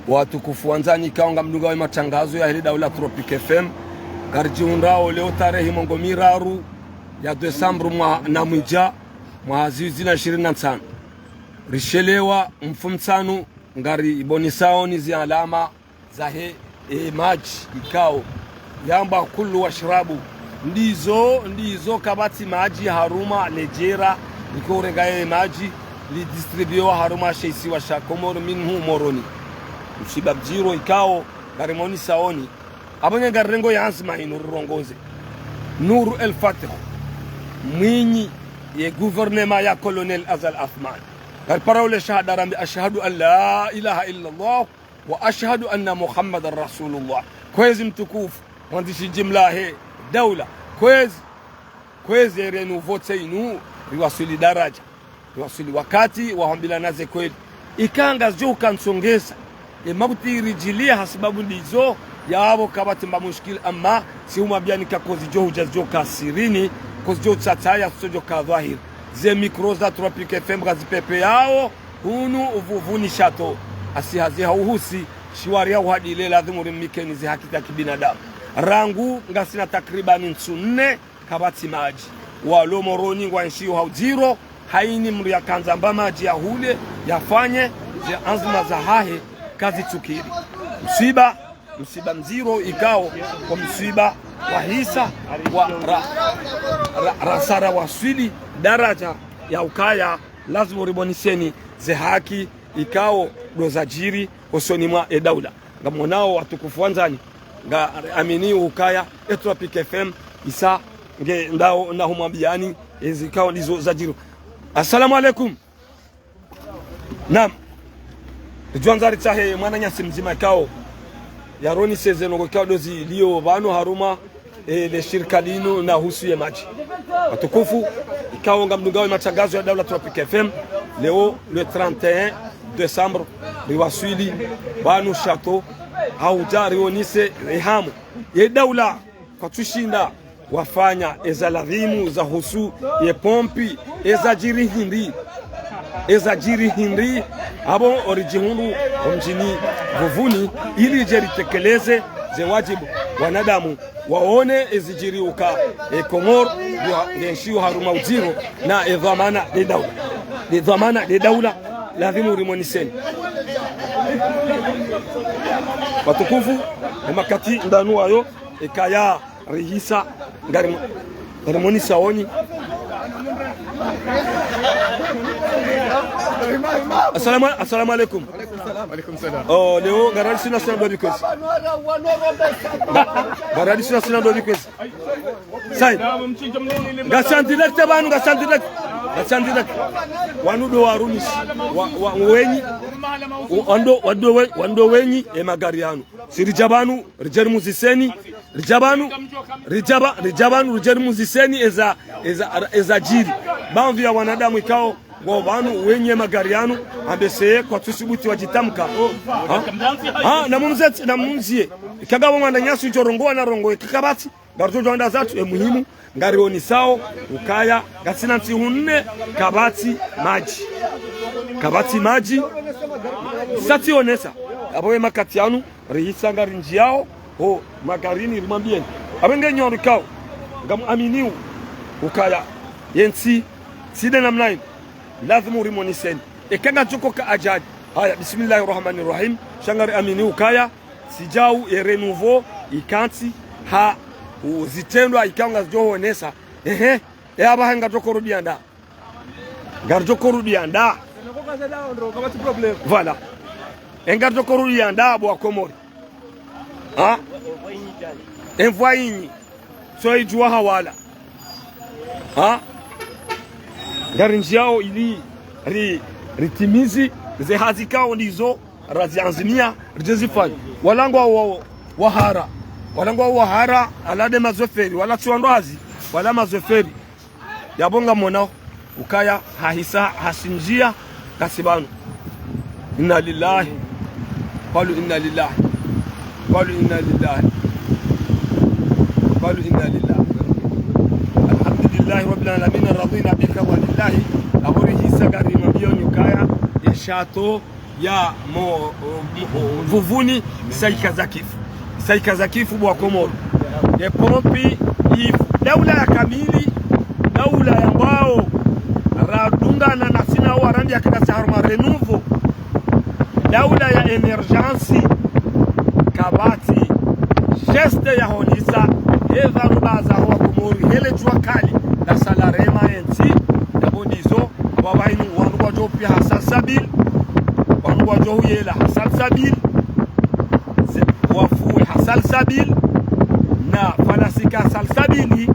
watukufu wanzani kaonga mdunga wa matangazo ya hili Daula Tropic FM garjiundao leo tarehe mongo miraru ya Desemba na mwija mwazizi na 25 rishelewa mfumtsanu ngari ibonisao ni zi alama za he maji ikao yamba kullu washrabu ndizo kabati maji haruma lejera ikorenga maji li distribuyo haruma sheisi wa shakomoro minhu moroni usibab jiro ikao garimoni saoni abonye garengo yansma inurongoze Nuru El Fatih mwinyi ye gouvernement ya Colonel Azal Athman gar parole shahada rambi ashhadu an la ilaha illa Allah wa ashhadu anna Muhammadar Rasulullah kwezi mtukufu mwandishi jimla he daula kwezi renouveau inu riwasili daraja riwasili wakati wahambila naze kweli ikanga jo kansongesa mabuti rijilia hasibabu ndizo yabo kabati mba mushkil amma si umabiani kakozi jo hujazo kasirini kozi jo tsataya sojo ka dhahir ze micros da Tropic FM gazi pepe yao hunu uvuvuni shato asihazi hauhusi shiwari ya uhadile lazima urimikeni zi hakita kibinadamu rangu ngasina takribani nsunne kabati maji walo moroni ngwanshiyo haujiro haini mri ya kanzamba maji ya hule yafanye ze anzima za hahe kazi tukiri msiba mziro ikao kwa msiba wa hisa wa rasara waswili daraja ya ukaya lazima riboniseni ze haki ikao dozajiri osoni mwa daula ngamonao watukufu wanzani nga amini ukaya Tropic FM isa nge ndao na humwambiani ezikao ndizo zajiro. Assalamu alaikum. Naam. Tuanzari tahe mwana nyasi mzima kao yaroni sezeno kwa kao dozi lio bano haruma le shirika lino na husu ya maji watukufu ikao ngamdungawe matangazo ya Daula Tropic FM leo le 31 Desemba riwaswili bano chateau haujari onise rehamu ye daula kwa tushinda wafanya ezaladhimu za husu ye pompi ezajiri hindi abo orijihundu omjini vuvuni ili jeritekeleze ze wajibu wanadamu waone ezijiri uka Komoro yenshio haruma uziro na dhamana de daula lazima urimoniseni watukufu makati ndanu ayo ikaya rihisa ngarimoni saoni. Assalamu alaikum. Alaikum salam. Oh leo garadi sina sana dobi kwezi. Garadi sina sana dobi kwezi. Sai. Gasanti direct banu gasanti direct. Wanudo warumishi wenyi wando wenyi magari yanu. Sirijabanu rijeri muziseni rijabanu rijeri muziseni eza jiri. Banvi ya wanadamu ikao wa banu wenye magari yanu ambeseye kwa tusibuti wajitamka na mumzie ikaga wanda nyasu chorongoa na rongo ikakabati garujo anda zatu muhimu ngari oni sao ukaya gasina ntihunne kabati maji sati onesa aboye makati yanu rihisa ngari njiao magarini rimambieni abenge nyorikao ngam aminiu ukaya yensi side namnain lazima urimoniseni ikanga joko ka ajaji haya bismillahirrahmanirrahim shangari amini ukaya sijau renouveau ikanti ha uzitendwa ikanga joho nesa aba hanga jokorudi anda gar jokorudi anda voilà engar jokorudi anda bo Komori envoyini so ijua hawala garinjiao ili ritimizi ze hazikao ndizo razianzimia rijezifanya walangwa wahara alade mazoferi wala tuandoazi wala mazoferi yabonga monao ukaya hahisa hasinjia kasibanu inna lillahi qalu inna lillahi alhamdulillahi rabbil alamin radina bika walillahi aburi hisa gari mabioni ukaya yeshato ya vuvuni saika za kifu bwa Komoro de pompi ifu daula ya kamili daula ya mbao radungana na sina warambi ya kidasi haruma renouveau daula ya emergency kabati geste ya honisa eva rubaza wa Komori hele jua kali na salarema enti dabonizo wabainu wanugwa jopi Hassan Sabil wanugwa johu yela Hassan Sabil wafu Hassan Sabil na falasika Salsabili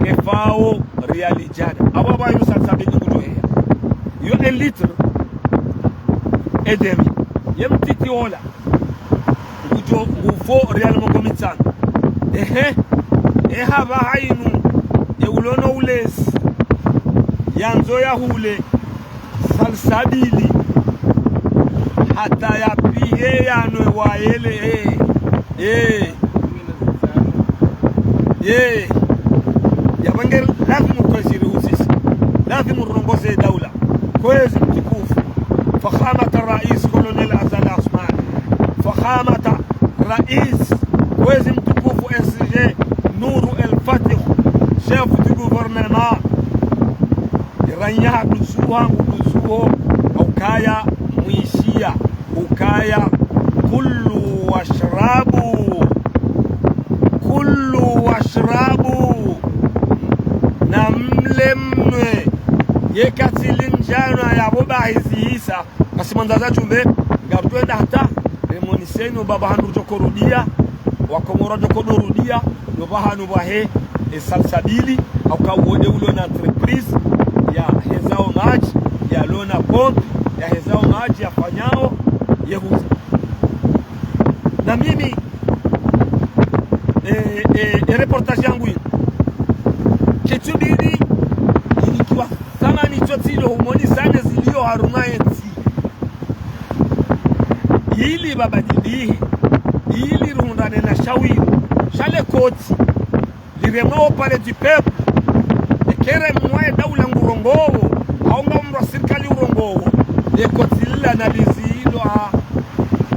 kefao realijana ababainu Salsabili ngujohea yo 1 litre et demi yemtiti ola ngujo ngufo real mongomitsan haba hainu ulono ulesi yanzo ya hule Salsabili hata ya pihe yanwe waele ya bangel lazimu kuziri usisi lazimu rongoze daula kwezi mtukufu fakhamata rais Colonel Azali Asmani fakhamata rais kwezi mtukufu SG Nuru El Fatih chef du gouvernement iranya dusuha ngudusuho ukaya muishia ukaya kullu washrabu na mlemwe yekatilinjana ya boba hiziisa kasimandaza chumbe ngartwenda hata remoniseno baba hanu jokorudia wakomoro jokorudia no bahanu bahe Salsabili au kawode ulo na entreprise ya hezao maji ya lona pompe ya hezao maji ya fanyao yehuza na mimi reportage yangu hii ketubiri ilikiwa thamani chotilo humoni sana zilio haruna enti ili babadilihi ili rundane na shawiri shale koti liremao pale du peuple ekere mwe daula ngurongowo haunga mwa serikali urongowo ekoti lila analizilo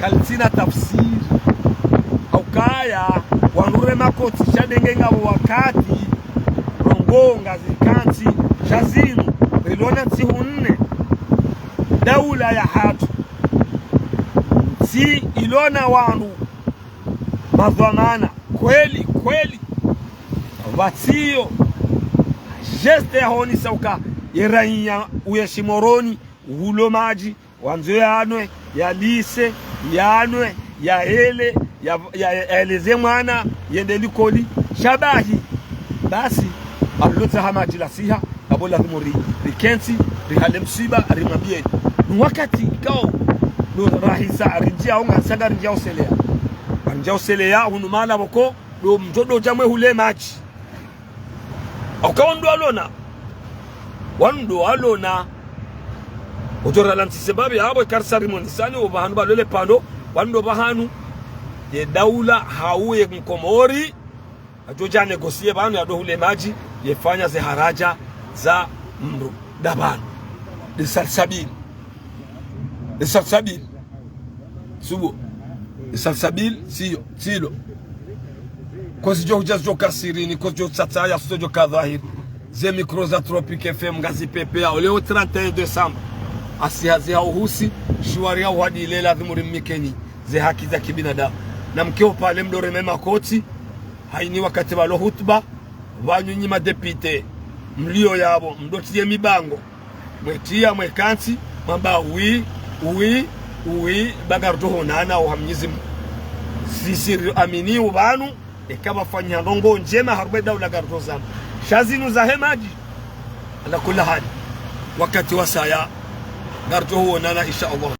kaltina tafsiri aukaya wanure makoti shadengenga wakati rongonga zikanti shazinu rilona tihunne daula ya hatu si ilona wanu madhamana kweli vatio geste ya honi sauka yerainya uyeshimoroni uhulo maji wanzo yanwe ya lise yanwe ya hele ya eleze mwana yende likoli shabahi basi alota hamaji la siha abola muri rikensi rihale msiba arimwambie wakati ikao no rahisa arinjia unga saga rinjia uselea hunumala boko do mjodo jamwe hule maji akaondo alona wando alona ojora lantisebabi abo karsari monisani obahanu balole pando wando bahanu ye daula hauye Komori ajoja negosie banu ya dohule maji yefanya ze haraja za mru dabanu de Salsabili subo de Salsabili silo kozi jo kasirini kozi jo tsataya sojo kadhahir ze mikroza Tropic FM ngazi pepe au leo 31 Desemba asihazi uhusi shwari ya wadi lela dhimuri mikeni ze haki za kibinadamu na mkeo pale mdore mema koti haini wakati walo hutuba wanyu nyima depite mlio yabo mdotie mibango mwetia mwekansi mamba uwi bagardo honana au hamnyizi sisi amini ubanu ikaba fanya ndongo njema harbe daula gardo zam shazinu za hemaji ala kula hali wakati wasaya gardo honana insha Allah.